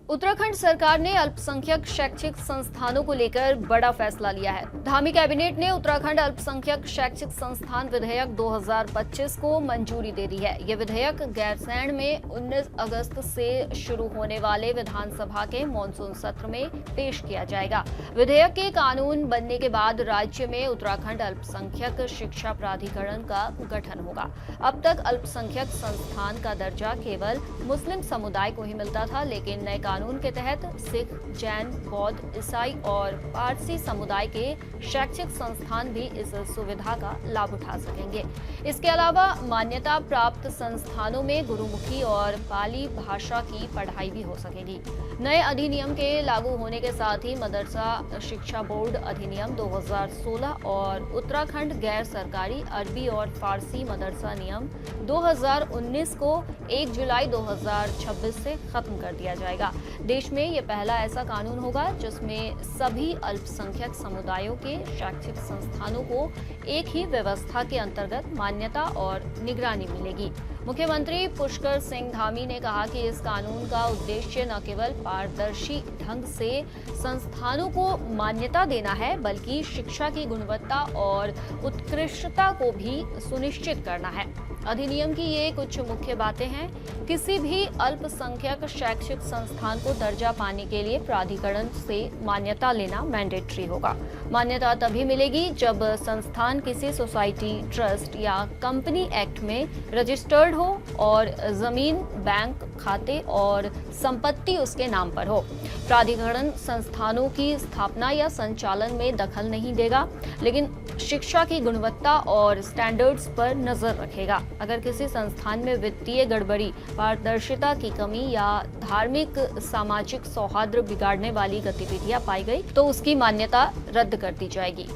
उत्तराखंड सरकार ने अल्पसंख्यक शैक्षिक संस्थानों को लेकर बड़ा फैसला लिया है। धामी कैबिनेट ने उत्तराखंड अल्पसंख्यक शैक्षिक संस्थान विधेयक 2025 को मंजूरी दे दी है। ये विधेयक गैरसैंण में 19 अगस्त से शुरू होने वाले विधानसभा के मानसून सत्र में पेश किया जाएगा। विधेयक के कानून बनने के बाद राज्य में उत्तराखंड अल्पसंख्यक शिक्षा प्राधिकरण का गठन होगा। अब तक अल्पसंख्यक संस्थान का दर्जा केवल मुस्लिम समुदाय को ही मिलता था, लेकिन नए कानून के तहत सिख, जैन, बौद्ध, ईसाई और पारसी समुदाय के शैक्षिक संस्थान भी इस सुविधा का लाभ उठा सकेंगे। इसके अलावा मान्यता प्राप्त संस्थानों में गुरुमुखी और पाली भाषा की पढ़ाई भी हो सकेगी। नए अधिनियम के लागू होने के साथ ही मदरसा शिक्षा बोर्ड अधिनियम 2016 और उत्तराखंड गैर सरकारी अरबी और फारसी मदरसा नियम 2019 को 1 जुलाई 2026 से खत्म कर दिया जाएगा। देश में ये पहला ऐसा कानून होगा जिसमें सभी अल्पसंख्यक समुदायों के शैक्षिक संस्थानों को एक ही व्यवस्था के अंतर्गत मान्यता और निगरानी मिलेगी। मुख्यमंत्री पुष्कर सिंह धामी ने कहा कि इस कानून का उद्देश्य न केवल पारदर्शी ढंग से संस्थानों को मान्यता देना है, बल्कि शिक्षा की गुणवत्ता और उत्कृष्टता को भी सुनिश्चित करना है। अधिनियम की ये कुछ मुख्य बातें हैं। किसी भी अल्पसंख्यक शैक्षिक संस्थान को दर्जा पाने के लिए प्राधिकरण से मान्यता लेना मैंडेटरी होगा। मान्यता तभी मिलेगी जब संस्थान किसी सोसाइटी, ट्रस्ट या कंपनी एक्ट में रजिस्टर्ड हो और जमीन, बैंक खाते और संपत्ति उसके नाम पर हो। प्राधिकरण संस्थानों की स्थापना या संचालन में दखल नहीं देगा, लेकिन शिक्षा की गुणवत्ता और स्टैंडर्ड्स पर नजर रखेगा। अगर किसी संस्थान में वित्तीय गड़बड़ी, पारदर्शिता की कमी या धार्मिक सामाजिक सौहार्द बिगाड़ने वाली गतिविधियां पाई गई तो उसकी मान्यता रद्द कर दी जाएगी।